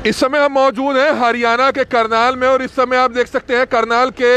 इस समय हम मौजूद हैं हरियाणा के करनाल में और इस समय आप देख सकते हैं करनाल के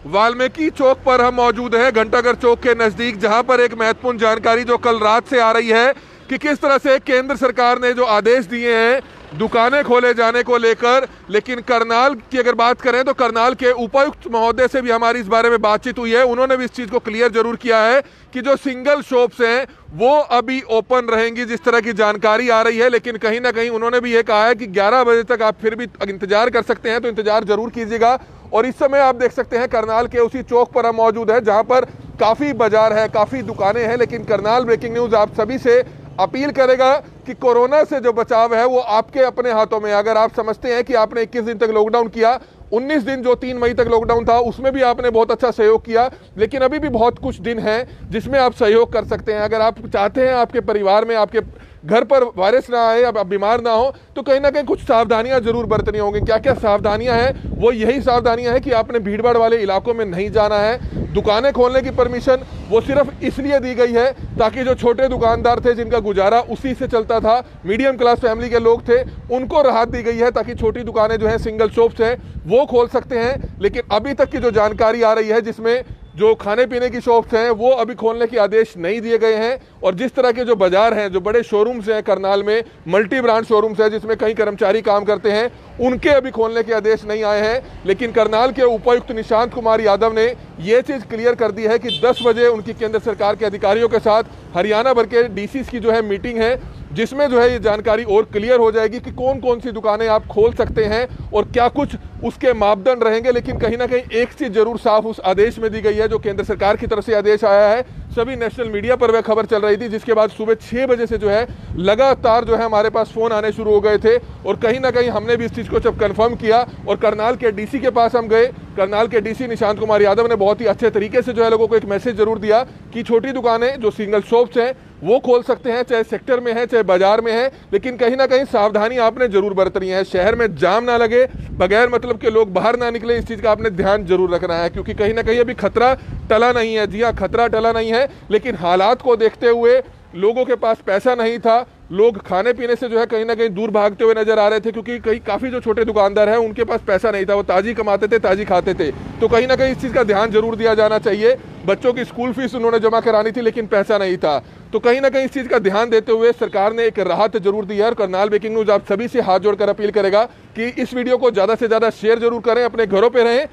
वाल्मीकि चौक पर हम मौजूद हैं, घंटाघर चौक के नज़दीक, जहां पर एक महत्वपूर्ण जानकारी जो कल रात से आ रही है कि किस तरह से केंद्र सरकार ने जो आदेश दिए हैं दुकानें खोले जाने को लेकर। लेकिन करनाल की अगर बात करें तो करनाल के उपायुक्त महोदय से भी हमारी इस बारे में बातचीत हुई है। उन्होंने भी इस चीज़ को क्लियर जरूर किया है कि जो सिंगल शॉप्स हैं वो अभी ओपन रहेंगी, जिस तरह की जानकारी आ रही है। लेकिन कहीं ना कहीं उन्होंने भी ये कहा है कि 11 बजे तक आप फिर भी इंतजार कर सकते हैं, तो इंतजार जरूर कीजिएगा। और इस समय आप देख सकते हैं करनाल के उसी चौक पर हम मौजूद हैं जहां पर काफ़ी बाजार है, काफ़ी दुकानें हैं। लेकिन करनाल ब्रेकिंग न्यूज़ आप सभी से अपील करेगा कि कोरोना से जो बचाव है वो आपके अपने हाथों में। अगर आप समझते हैं कि आपने 21 दिन तक लॉकडाउन किया, 19 दिन जो 3 मई तक लॉकडाउन था उसमें भी आपने बहुत अच्छा सहयोग किया, लेकिन अभी भी बहुत कुछ दिन हैं जिसमें आप सहयोग कर सकते हैं। अगर आप चाहते हैं आपके परिवार में, आपके घर पर वायरस ना आए, आप बीमार ना हो, तो कहीं ना कहीं कुछ सावधानियां जरूर बरतनी होंगी। क्या क्या सावधानियां हैं? वो यही सावधानियां हैं कि आपने भीड़भाड़ वाले इलाकों में नहीं जाना है। दुकानें खोलने की परमिशन वो सिर्फ इसलिए दी गई है ताकि जो छोटे दुकानदार थे जिनका गुजारा उसी से चलता था, मीडियम क्लास फैमिली के लोग थे, उनको राहत दी गई है ताकि छोटी दुकानें जो हैं, सिंगल शॉप्स हैं, वो खोल सकते हैं। लेकिन अभी तक की जो जानकारी आ रही है जिसमें जो खाने पीने की शॉप्स हैं वो अभी खोलने के आदेश नहीं दिए गए हैं। और जिस तरह के जो बाजार हैं, जो बड़े शोरूम्स हैं करनाल में, मल्टी ब्रांड शोरूम्स हैं जिसमें कई कर्मचारी काम करते हैं, उनके अभी खोलने के आदेश नहीं आए हैं। लेकिन करनाल के उपायुक्त निशांत कुमार यादव ने ये चीज़ क्लियर कर दी है कि 10 बजे उनकी केंद्र सरकार के अधिकारियों के साथ हरियाणा भर के डीसीज की जो है मीटिंग है, जिसमें जो है ये जानकारी और क्लियर हो जाएगी कि कौन कौन सी दुकानें आप खोल सकते हैं और क्या कुछ उसके मापदंड रहेंगे। लेकिन कहीं ना कहीं एक चीज़ जरूर साफ उस आदेश में दी गई है, जो केंद्र सरकार की तरफ से आदेश आया है। सभी नेशनल मीडिया पर वह खबर चल रही थी, जिसके बाद सुबह 6 बजे से जो है लगातार जो है हमारे पास फ़ोन आने शुरू हो गए थे। और कहीं ना कहीं हमने भी इस चीज़ को जब कंफर्म किया और करनाल के डीसी के पास हम गए, करनाल के डीसी निशांत कुमार यादव ने बहुत ही अच्छे तरीके से जो है लोगों को एक मैसेज जरूर दिया कि छोटी दुकानें जो सिंगल शॉप्स हैं वो खोल सकते हैं, चाहे सेक्टर में है चाहे बाजार में है। लेकिन कहीं ना कहीं सावधानी आपने जरूर बरतनी है। शहर में जाम ना लगे, बगैर मतलब के लोग बाहर ना निकले, इस चीज़ का आपने ध्यान जरूर रखना है, क्योंकि कहीं ना कहीं अभी खतरा टला नहीं है। जी हाँ, खतरा टला नहीं है, लेकिन हालात को देखते हुए लोगों के पास पैसा नहीं था, लोग खाने पीने से जो है कहीं ना कहीं दूर भागते हुए नजर आ रहे थे, क्योंकि कई काफ़ी जो छोटे दुकानदार हैं उनके पास पैसा नहीं था, वो ताजी कमाते थे, ताजी खाते थे। तो कहीं ना कहीं इस चीज़ का ध्यान जरूर दिया जाना चाहिए। बच्चों की स्कूल फीस उन्होंने जमा करानी थी लेकिन पैसा नहीं था, तो कहीं ना कहीं इस चीज़ का ध्यान देते हुए सरकार ने एक राहत जरूर दी है। और करनाल ब्रेकिंग न्यूज़ आप सभी से हाथ जोड़कर अपील करेगा कि इस वीडियो को ज़्यादा से ज़्यादा शेयर जरूर करें, अपने घरों पर रहें,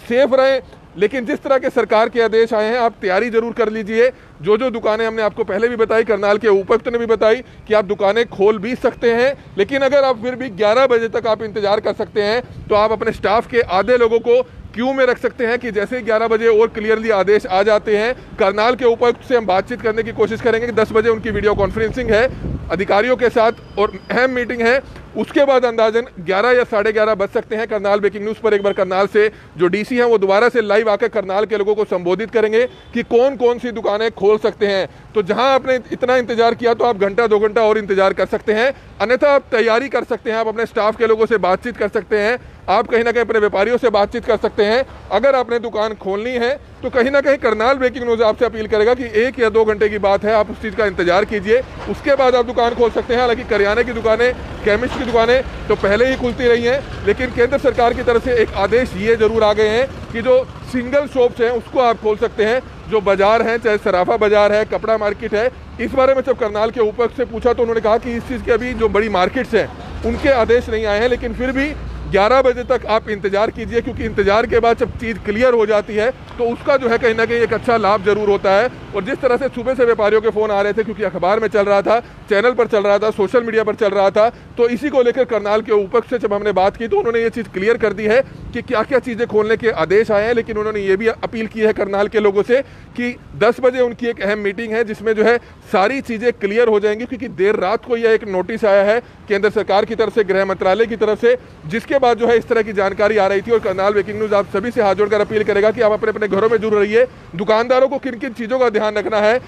सेफ रहें। लेकिन जिस तरह के सरकार के आदेश आए हैं आप तैयारी जरूर कर लीजिए। जो जो दुकानें हमने आपको पहले भी बताई, करनाल के उपायुक्त ने भी बताई कि आप दुकानें खोल भी सकते हैं, लेकिन अगर आप फिर भी 11 बजे तक आप इंतजार कर सकते हैं तो आप अपने स्टाफ के आधे लोगों को क्यू में रख सकते हैं कि जैसे ही 11 बजे और क्लियरली आदेश आ जाते हैं, करनाल के उपायुक्त से हम बातचीत करने की कोशिश करेंगे कि 10 बजे उनकी वीडियो कॉन्फ्रेंसिंग है अधिकारियों के साथ और अहम मीटिंग है। उसके बाद अंदाजन 11 या 11:30 बज सकते हैं। करनाल ब्रेकिंग न्यूज़ पर एक बार करनाल से जो डीसी हैं वो दोबारा से लाइव आकर करनाल के लोगों को संबोधित करेंगे कि कौन कौन सी दुकानें खोल सकते हैं। तो जहां आपने इतना इंतजार किया तो आप घंटा 2 घंटा और इंतजार कर सकते हैं, अन्यथा आप तैयारी कर सकते हैं, आप अपने स्टाफ के लोगों से बातचीत कर सकते हैं, आप कहीं ना कहीं अपने व्यापारियों से बातचीत कर सकते हैं। अगर आपने दुकान खोलनी है तो कहीं ना कहीं करनाल ब्रेकिंग न्यूज़ आपसे अपील करेगा कि 1 या 2 घंटे की बात है, आप उस चीज़ का इंतजार कीजिए, उसके बाद आप दुकान खोल सकते हैं। हालांकि करियाने की दुकानें, केमिस्ट की दुकानें तो पहले ही खुलती रही हैं, लेकिन केंद्र सरकार की तरफ से एक आदेश ये जरूर आ गए हैं कि जो सिंगल शॉप्स हैं उसको आप खोल सकते हैं। जो बाजार हैं, चाहे सराफा बाजार है, कपड़ा मार्केट है, इस बारे में जब करनाल के उपायुक्त से पूछा तो उन्होंने कहा कि इस चीज़ के अभी जो बड़ी मार्केट्स हैं उनके आदेश नहीं आए हैं, लेकिन फिर भी 11 बजे तक आप इंतजार कीजिए, क्योंकि इंतजार के बाद जब चीज़ क्लियर हो जाती है तो उसका जो है कहीं ना कहीं एक अच्छा लाभ जरूर होता है। और जिस तरह से सुबह से व्यापारियों के फ़ोन आ रहे थे, क्योंकि अखबार में चल रहा था, चैनल पर चल रहा था, सोशल मीडिया पर चल रहा था, तो इसी को लेकर करनाल के उपायुक्त से जब हमने बात की तो उन्होंने ये चीज़ क्लियर कर दी है कि क्या क्या चीज़ें खोलने के आदेश आए हैं। लेकिन उन्होंने ये भी अपील की है करनाल के लोगों से कि 10 बजे उनकी एक अहम मीटिंग है जिसमें जो है सारी चीज़ें क्लियर हो जाएंगी, क्योंकि देर रात को यह एक नोटिस आया है केंद्र सरकार की तरफ से, गृह मंत्रालय की तरफ से, जिसके बाद जो है इस तरह की जानकारी आ रही थी। और करनाल ब्रेकिंग न्यूज़ आप सभी से हाथ जोड़कर अपील करेगा कि आप अपने अपने घरों में जरूर रहिए। दुकानदारों को किन किन चीज़ों का ध्यान रखना है?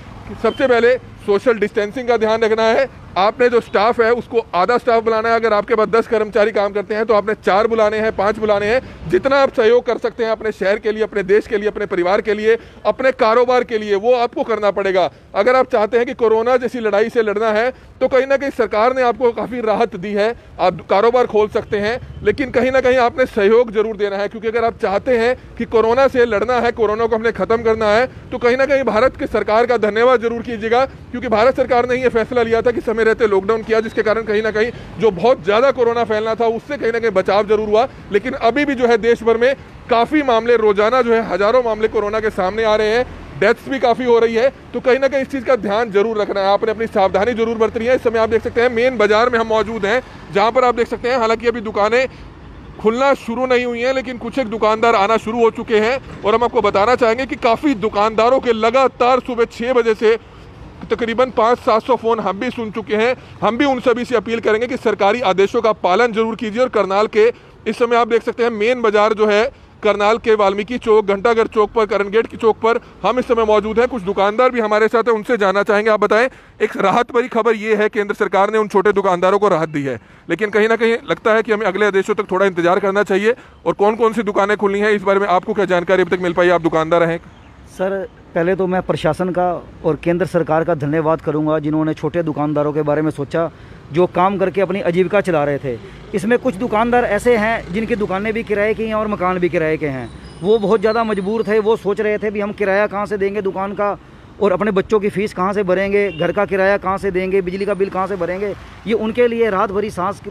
सबसे पहले सोशल डिस्टेंसिंग का ध्यान रखना है, आपने जो स्टाफ है उसको आधा स्टाफ बुलाना है। अगर आपके पास 10 कर्मचारी काम करते हैं तो आपने 4 बुलाने हैं, 5 बुलाने हैं। जितना आप सहयोग कर सकते हैं अपने शहर के लिए, अपने देश के लिए, अपने परिवार के लिए, अपने कारोबार के लिए, वो आपको करना पड़ेगा। अगर आप चाहते हैं कि कोरोना जैसी लड़ाई से लड़ना है तो कहीं ना कहीं सरकार ने आपको काफ़ी राहत दी है, आप कारोबार खोल सकते हैं, लेकिन कहीं ना कहीं आपने सहयोग जरूर देना है। क्योंकि अगर आप चाहते हैं कि कोरोना से लड़ना है, कोरोना को हमने खत्म करना है, तो कहीं ना कहीं भारत की सरकार का धन्यवाद जरूर कीजिएगा। क्योंकि भारत सरकार ने यह फैसला लिया था कि समय रहते लॉकडाउन किया, जिसके कारण कहीं ना कहीं जो बहुत ज्यादा कोरोना फैलना था उससे कहीं ना कहीं बचाव जरूर हुआ। लेकिन अभी भी जो है देश भर में काफी मामले, रोजाना जो है हजारों मामले कोरोना के सामने आ रहे हैं, डेथ्स भी काफी हो रही है। तो कहीं ना कहीं इस चीज का ध्यान जरूर रखना है, आपने अपनी सावधानी जरूर बरतनी है। इस समय आप देख सकते हैं मेन बाजार में हम मौजूद हैं, जहां पर आप देख सकते हैं हालांकि अभी दुकानें खुलना शुरू नहीं हुई हैं, लेकिन कुछ एक दुकानदार आना शुरू हो चुके हैं। और हम आपको बताना चाहेंगे कि काफी दुकानदारों के लगातार सुबह 6 बजे से तकरीबन 500-700 फोन हम भी सुन चुके हैं। हम भी उन सभी से अपील करेंगे कि सरकारी आदेशों का पालन जरूर कीजिए। और करनाल के इस समय आप देख सकते हैं मेन बाजार जो है करनाल के वाल्मीकि चौक, घंटाघर चौक पर, करण गेट की चौक पर हम इस समय मौजूद हैं। कुछ दुकानदार भी हमारे साथ हैं, उनसे जानना चाहेंगे। आप बताएं, एक राहत भरी खबर ये है, केंद्र सरकार ने उन छोटे दुकानदारों को राहत दी है, लेकिन कहीं ना कहीं लगता है कि हमें अगले आदेशों तक थोड़ा इंतजार करना चाहिए। और कौन कौन सी दुकानें खुलनी है, इस बारे में आपको क्या जानकारी अभी तक मिल पाई? आप दुकानदार हैं। सर, पहले तो मैं प्रशासन का और केंद्र सरकार का धन्यवाद करूंगा, जिन्होंने छोटे दुकानदारों के बारे में सोचा, जो काम करके अपनी आजीविका चला रहे थे। इसमें कुछ दुकानदार ऐसे हैं जिनकी दुकानें भी किराए की हैं और मकान भी किराए के हैं। वो बहुत ज़्यादा मजबूर थे, वो सोच रहे थे भी हम किराया कहाँ से देंगे दुकान का, और अपने बच्चों की फ़ीस कहाँ से भरेंगे, घर का किराया कहाँ से देंगे, बिजली का बिल कहाँ से भरेंगे। ये उनके लिए राहत भरी सांस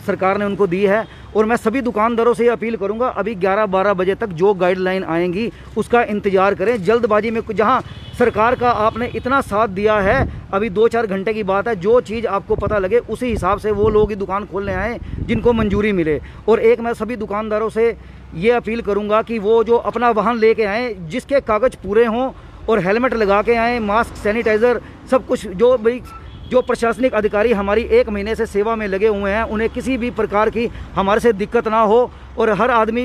सरकार ने उनको दी है। और मैं सभी दुकानदारों से ये अपील करूंगा, अभी 11-12 बजे तक जो गाइडलाइन आएंगी उसका इंतज़ार करें। जल्दबाजी में जहां सरकार का आपने इतना साथ दिया है, अभी 2-4 घंटे की बात है, जो चीज़ आपको पता लगे उसी हिसाब से वो लोग ही दुकान खोलने आएँ जिनको मंजूरी मिले। और एक मैं सभी दुकानदारों से ये अपील करूँगा कि वो जो अपना वाहन लेके आएँ जिसके कागज़ पूरे हों, और हेलमेट लगा के आएँ, मास्क, सैनिटाइज़र, सब कुछ। जो प्रशासनिक अधिकारी हमारी 1 महीने से सेवा में लगे हुए हैं, उन्हें किसी भी प्रकार की हमारे से दिक्कत ना हो। और हर आदमी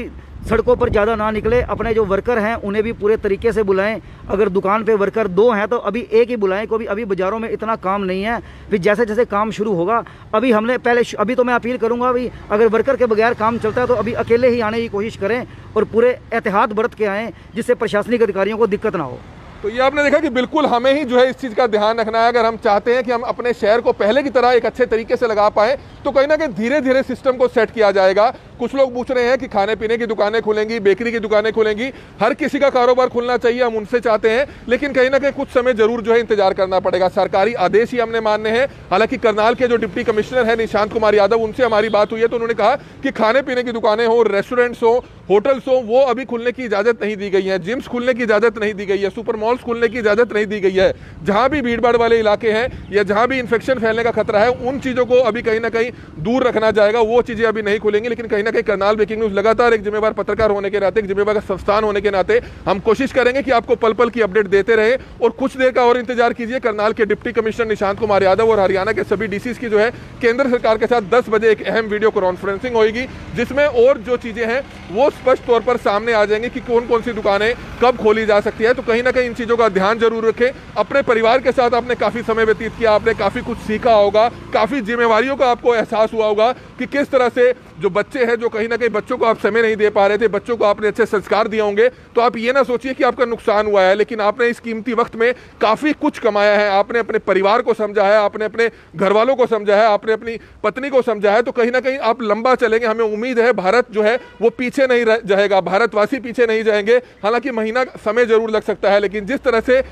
सड़कों पर ज़्यादा ना निकले, अपने जो वर्कर हैं उन्हें भी पूरे तरीके से बुलाएं। अगर दुकान पे वर्कर 2 हैं तो अभी 1 ही बुलाएं, क्योंकि अभी बाज़ारों में इतना काम नहीं है। फिर जैसे जैसे काम शुरू होगा, अभी तो मैं अपील करूंगा, अभी अगर वर्कर के बगैर काम चलता है तो अभी अकेले ही आने की कोशिश करें और पूरे एहतियात बरत के आएँ, जिससे प्रशासनिक अधिकारियों को दिक्कत ना हो। तो ये आपने देखा कि बिल्कुल हमें ही जो है इस चीज़ का ध्यान रखना है। अगर हम चाहते हैं कि हम अपने शहर को पहले की तरह एक अच्छे तरीके से लगा पाएं, तो कहीं ना कहीं धीरे धीरे सिस्टम को सेट किया जाएगा। कुछ लोग पूछ रहे हैं कि खाने पीने की दुकानें खुलेंगी, बेकरी की दुकानें खुलेंगी, हर किसी का कारोबार खुलना चाहिए, हम उनसे चाहते हैं, लेकिन कहीं ना कहीं कुछ समय जरूर जो है इंतजार करना पड़ेगा। सरकारी आदेश ही हमने मानने हैं। हालांकि करनाल के जो डिप्टी कमिश्नर है निशांत कुमार यादव, उनसे हमारी बात हुई है तो उन्होंने कहा कि खाने पीने की दुकानें हो, रेस्टोरेंट्स हो, होटल्स हो, वो अभी खुलने की इजाजत नहीं दी गई है, जिम्स खुलने की इजाजत नहीं दी गई है, सुपर मॉल्स खुलने की इजाजत नहीं दी गई है। जहां भी भीड़भाड़ वाले इलाके हैं या जहां भी इंफेक्शन फैलने का खतरा है, उन चीजों को अभी कहीं ना कहीं दूर रखना जाएगा, वो चीजें अभी नहीं खुलेंगी। लेकिन कहीं ना कहीं करनाल ब्रेकिंग न्यूज लगातार एक जिम्मेवार पत्रकार होने के नाते, एक जिम्मेवार संस्थान होने के नाते हम कोशिश करेंगे कि आपको पल पल की अपडेट देते रहे। और कुछ देर का और इंतजार कीजिए, करनाल के डिप्टी कमिश्नर निशांत कुमार यादव और हरियाणा के सभी डीसीज की जो है केंद्र सरकार के साथ 10 बजे एक अहम वीडियो कॉन्फ्रेंसिंग होगी, जिसमें और जो चीजें हैं वो स्पष्ट तौर पर सामने आ जाएंगे कि कौन कौन सी दुकानें कब खोली जा सकती है। तो कहीं ना कहीं इन चीजों का ध्यान जरूर रखें। अपने परिवार के साथ आपने काफी समय व्यतीत किया, आपने काफी कुछ सीखा होगा, काफी जिम्मेवारियों का आपको एहसास हुआ होगा कि किस तरह से जो बच्चे हैं, जो कहीं ना कहीं बच्चों को आप समय नहीं दे पा रहे थे, बच्चों को आपने अच्छे संस्कार दिए होंगे। तो आप ये ना सोचिए कि आपका नुकसान हुआ है, लेकिन आपने इस कीमती वक्त में काफी कुछ कमाया है। आपने अपने परिवार को समझा है, आपने अपने घर वालों को समझा है, आपने अपनी पत्नी को समझा है। तो कहीं ना कहीं आप लंबा चलेंगे, हमें उम्मीद है भारत जो है वो पीछे नहीं जाएगा, भारतवासी पीछे नहीं जाएंगे। हालांकि महीना समय जरूर लग सकता है, लेकिन जिस तरह से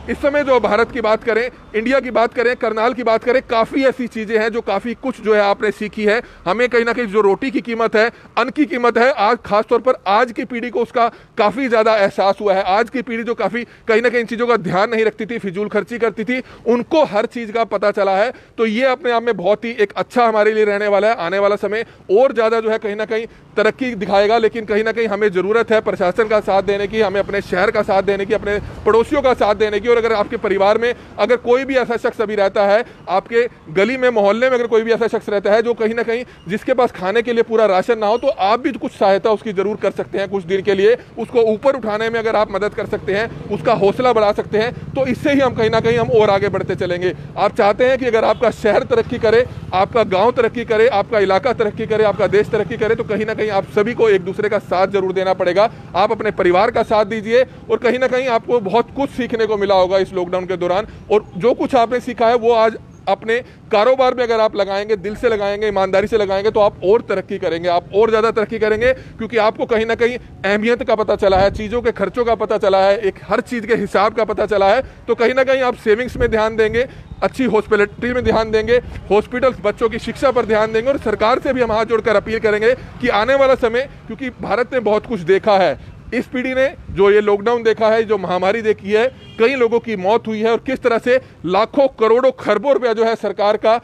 इस समय जो भारत की बात करें, इंडिया की बात करें, करनाल की बात करें, काफ़ी ऐसी चीज़ें हैं जो काफ़ी कुछ जो है आपने सीखी है। हमें कहीं ना कहीं जो रोटी की कीमत है, अन्न की कीमत है, आज खासतौर पर आज की पीढ़ी को उसका काफ़ी ज़्यादा एहसास हुआ है। आज की पीढ़ी जो काफ़ी कहीं ना कहीं इन चीज़ों का ध्यान नहीं रखती थी, फिजूल खर्ची करती थी, उनको हर चीज़ का पता चला है। तो ये अपने आप में बहुत ही एक अच्छा हमारे लिए रहने वाला है। आने वाला समय और ज़्यादा जो है कहीं ना कहीं तरक्की दिखाएगा, लेकिन कहीं ना कहीं हमें ज़रूरत है प्रशासन का साथ देने की, हमें अपने शहर का साथ देने की, अपने पड़ोसियों का साथ देने की। और अगर आपके परिवार में अगर कोई भी ऐसा शख्स अभी रहता है आपके गली में, मोहल्ले में अगर कोई भी ऐसा शख्स रहता है जो कहीं ना कहीं जिसके पास खाने के लिए पूरा राशन ना हो, तो आप भी कुछ सहायता उसकी जरूर कर सकते हैं। कुछ दिन के लिए उसको ऊपर उठाने में अगर आप मदद कर सकते हैं, उसका हौसला बढ़ा सकते हैं, तो इससे ही हम कहीं ना कहीं हम और आगे बढ़ते चलेंगे। आप चाहते हैं कि अगर आपका शहर तरक्की करे, आपका गांव तरक्की करे, आपका इलाका तरक्की करे, आपका देश तरक्की करे, तो कहीं ना कहीं आप सभी को एक दूसरे का साथ जरूर देना पड़ेगा। आप अपने परिवार का साथ दीजिए और कहीं ना कहीं आपको बहुत कुछ सीखने को मिला होगा इस लॉकडाउन के दौरान, और जो कुछ आपने सीखा है वो आज अपने कारोबार में अगर आप लगाएंगे, दिल से लगाएंगे, ईमानदारी से लगाएंगे, तो आप और तरक्की करेंगे, आप और ज्यादा तरक्की करेंगे, क्योंकि आपको कहीं ना कहीं अहमियत का पता चला है, चीजों के खर्चों का पता चला है, एक हर चीज के हिसाब का पता चला है। तो कहीं ना कहीं आप सेविंग्स में ध्यान देंगे, अच्छी हॉस्पिटलिटी में ध्यान देंगे, हॉस्पिटल्स, बच्चों की शिक्षा पर ध्यान देंगे, और सरकार से भी हम हाथ जोड़कर अपील करेंगे कि आने वाला समय, क्योंकि भारत ने बहुत कुछ देखा है, इस पीढ़ी ने जो ये लॉकडाउन देखा है, जो महामारी देखी है, कई लोगों की मौत हुई है, और किस तरह से लाखों करोड़ों खरबों रुपया जो है सरकार का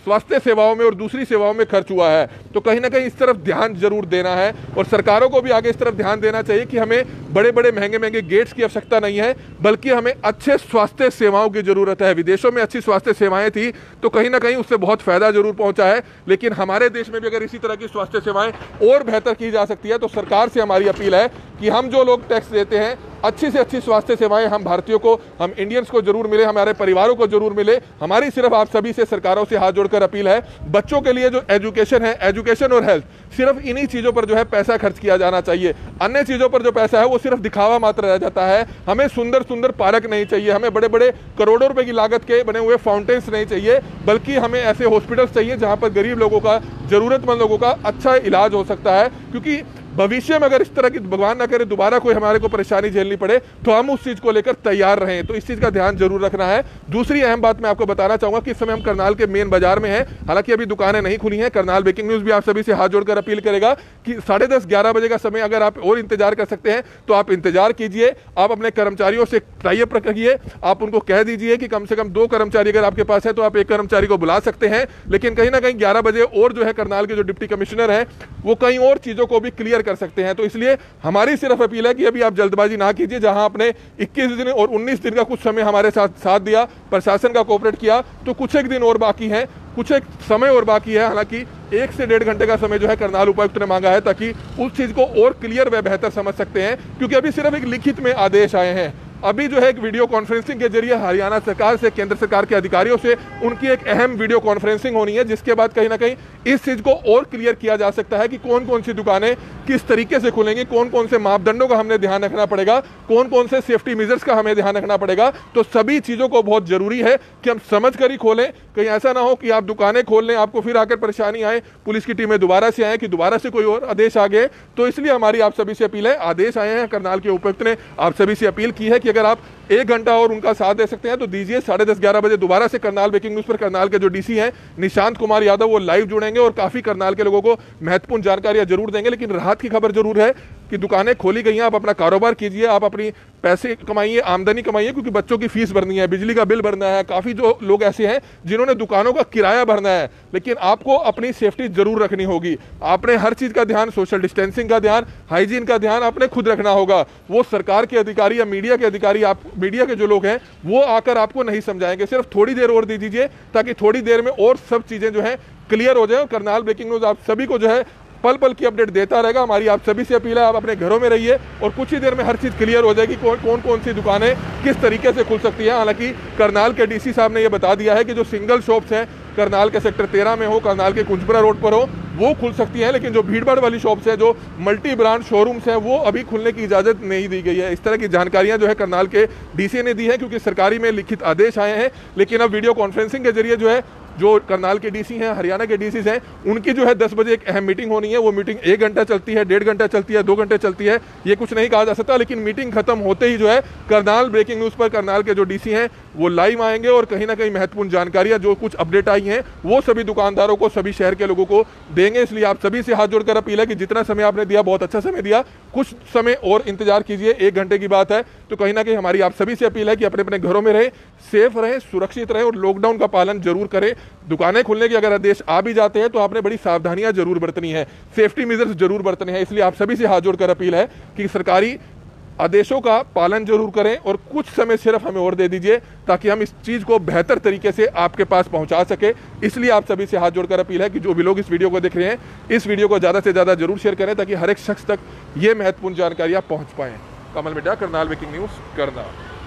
स्वास्थ्य सेवाओं में और दूसरी सेवाओं में खर्च हुआ है। तो कहीं ना कहीं इस तरफ ध्यान जरूर देना है, और सरकारों को भी आगे इस तरफ ध्यान देना चाहिए कि हमें बड़े बड़े महंगे महंगे गेट्स की आवश्यकता नहीं है, बल्कि हमें अच्छे स्वास्थ्य सेवाओं की जरूरत है। विदेशों में अच्छी स्वास्थ्य सेवाएं थी तो कहीं ना कहीं उससे बहुत फायदा जरूर पहुंचा है, लेकिन हमारे देश में भी अगर इसी तरह की स्वास्थ्य सेवाएं और बेहतर की जा सकती है, तो सरकार से हमारी अपील है कि हम जो लोग टैक्स देते हैं, अच्छी से अच्छी स्वास्थ्य सेवाएं हम भारतीयों को, हम इंडियंस को जरूर मिले, हमारे परिवारों को जरूर मिले। हमारी सिर्फ आप सभी से, सरकारों से हाथ जोड़कर अपील है, बच्चों के लिए जो एजुकेशन है, एजुकेशन और हेल्थ, सिर्फ इन्हीं चीजों पर जो है पैसा खर्च किया जाना चाहिए। अन्य चीजों पर जो पैसा है वो सिर्फ दिखावा मात्र रह जाता है। हमें सुंदर सुंदर पार्क नहीं चाहिए, हमें बड़े बड़े करोड़ों रुपए की लागत के बने हुए फाउंटेन्स नहीं चाहिए, बल्कि हमें ऐसे हॉस्पिटल्स चाहिए जहां पर गरीब लोगों का, जरूरतमंद लोगों का अच्छा इलाज हो सकता है। क्योंकि भविष्य में अगर इस तरह की, भगवान ना करे, दोबारा कोई हमारे को परेशानी झेलनी पड़े, तो हम उस चीज को लेकर तैयार रहें। तो इस चीज का ध्यान जरूर रखना है। दूसरी अहम बात मैं आपको बताना चाहूंगा कि इस समय हम करनाल के मेन बाजार में हैं, हालांकि अभी दुकानें नहीं खुली हैं। करनाल ब्रेकिंग न्यूज भी आप सभी से हाथ जोड़कर अपील करेगा कि 10:30-11 बजे का समय अगर आप और इंतजार कर सकते हैं तो आप इंतजार कीजिए। आप अपने कर्मचारियों से टाइप रखिए, आप उनको कह दीजिए कि कम से कम 2 कर्मचारी अगर आपके पास है तो आप 1 कर्मचारी को बुला सकते हैं। लेकिन कहीं ना कहीं 11 बजे और जो है करनाल के जो डिप्टी कमिश्नर है वो कई और चीजों को भी क्लियर कर सकते हैं। तो इसलिए हमारी सिर्फ अपील है कि अभी आप जल्दबाजी ना कीजिए। जहां आपने 21 दिन और 19 दिन का कुछ समय हमारे साथ दिया, प्रशासन का कोऑपरेट किया, तो कुछ एक दिन और बाकी है, कुछ एक समय और बाकी है। हालांकि 1 से 1.5 घंटे का समय जो है करनाल उपायुक्त ने मांगा है, ताकि उस चीज को और क्लियर व बेहतर समझ सकते हैं, क्योंकि अभी सिर्फ एक लिखित में आदेश आए हैं। अभी जो है एक वीडियो कॉन्फ्रेंसिंग के जरिए हरियाणा सरकार से, केंद्र सरकार के अधिकारियों से उनकी एक अहम वीडियो कॉन्फ्रेंसिंग होनी है, जिसके बाद कहीं ना कहीं इस चीज को और क्लियर किया जा सकता है कि कौन कौन सी दुकानें किस तरीके से खुलेंगी, कौन कौन से मापदंडों का हमने ध्यान रखना पड़ेगा, कौन कौन से सेफ्टी मेजर्स का हमें ध्यान रखना पड़ेगा। तो सभी चीजों को बहुत जरूरी है कि हम समझ कर ही खोलें। कहीं ऐसा ना हो कि आप दुकानें खोल लें, आपको फिर आकर परेशानी आए, पुलिस की टीमें दोबारा से आए कि दोबारा से कोई और आदेश आ गए। तो इसलिए हमारी आप सभी से अपील है, आदेश आए हैं, करनाल के उपायुक्त ने आप सभी से अपील की है कि अगर आप 1 घंटा और उनका साथ दे सकते हैं तो दीजिए। 10:30-11 बजे दोबारा से करनाल ब्रेकिंग न्यूज पर करनाल के जो डीसी हैं निशांत कुमार यादव, वो लाइव जुड़ेंगे और काफी करनाल के लोगों को महत्वपूर्ण जानकारियां जरूर देंगे। लेकिन राहत की खबर जरूर है कि दुकानें खोली गई हैं, आप अपना कारोबार कीजिए, आप अपनी पैसे कमाइए, आमदनी कमाइए, क्योंकि बच्चों की फीस भरनी है, बिजली का बिल भरना है। काफी जो लोग ऐसे हैं जिन्होंने दुकानों का किराया भरना है, लेकिन आपको अपनी सेफ्टी जरूर रखनी होगी। आपने हर चीज का ध्यान, सोशल डिस्टेंसिंग का ध्यान, हाइजीन का ध्यान आपने खुद रखना होगा। वो सरकार के अधिकारी या मीडिया के अधिकारी, आप मीडिया के जो लोग हैं वो आकर आपको नहीं समझाएंगे। सिर्फ थोड़ी देर और दे दीजिए, ताकि थोड़ी देर में और सब चीजें जो है क्लियर हो जाए। करनाल ब्रेकिंग न्यूज आप सभी को जो है पल पल की अपडेट देता रहेगा। हमारी आप सभी से अपील है, आप अपने घरों में रहिए और कुछ ही देर में हर चीज क्लियर हो जाएगी, कौन कौन सी दुकानें किस तरीके से खुल सकती हैं। हालांकि करनाल के डीसी साहब ने यह बता दिया है कि जो सिंगल शॉप्स हैं, करनाल के सेक्टर 13 में हो, करनाल के कुंजपुरा रोड पर हो, वो खुल सकती हैं, लेकिन जो भीड़ भाड़ वाली शॉप्स हैं, जो मल्टी ब्रांड शोरूम्स हैं, वो अभी खुलने की इजाजत नहीं दी गई है। इस तरह की जानकारियां जो है करनाल के डीसी ने दी है, क्योंकि सरकारी में लिखित आदेश आए हैं। लेकिन अब वीडियो कॉन्फ्रेंसिंग के जरिए जो है, जो करनाल के डीसी हैं, हरियाणा के डीसी हैं, उनकी जो है 10 बजे एक अहम मीटिंग होनी है। वो मीटिंग 1 घंटा चलती है, 1.5 घंटा चलती है, 2 घंटे चलती है, ये कुछ नहीं कहा जा सकता। लेकिन मीटिंग खत्म होते ही जो है करनाल ब्रेकिंग न्यूज पर करनाल के जो डीसी हैं वो लाइव आएंगे और कहीं ना कहीं महत्वपूर्ण जानकारियां, जो कुछ अपडेट आई हैं, वो सभी दुकानदारों को, सभी शहर के लोगों को देंगे। इसलिए आप सभी से हाथ जोड़कर अपील है कि जितना समय आपने दिया, बहुत अच्छा समय दिया, कुछ समय और इंतजार कीजिए। 1 घंटे की बात है, तो कहीं ना कहीं हमारी आप सभी से अपील है कि अपने अपने घरों में रहे, सेफ रहे, सुरक्षित रहे और लॉकडाउन का पालन जरूर करें। दुकानें खुलने के अगर आदेश आ भी जाते हैं तो आपने बड़ी सावधानियां जरूर बरतनी है, सेफ्टी मेजर्स जरूर बरतने हैं। इसलिए आप सभी से हाथ जोड़कर अपील है कि सरकारी आदेशों का पालन जरूर करें और कुछ समय सिर्फ हमें और दे दीजिए ताकि हम इस चीज़ को बेहतर तरीके से आपके पास पहुंचा सके। इसलिए आप सभी से हाथ जोड़कर अपील है कि जो भी लोग इस वीडियो को देख रहे हैं, इस वीडियो को ज़्यादा से ज़्यादा जरूर शेयर करें ताकि हर एक शख्स तक ये महत्वपूर्ण जानकारियाँ पहुँच पाएँ। कमल मिड्डा, करनाल ब्रेकिंग न्यूज़, करनाल।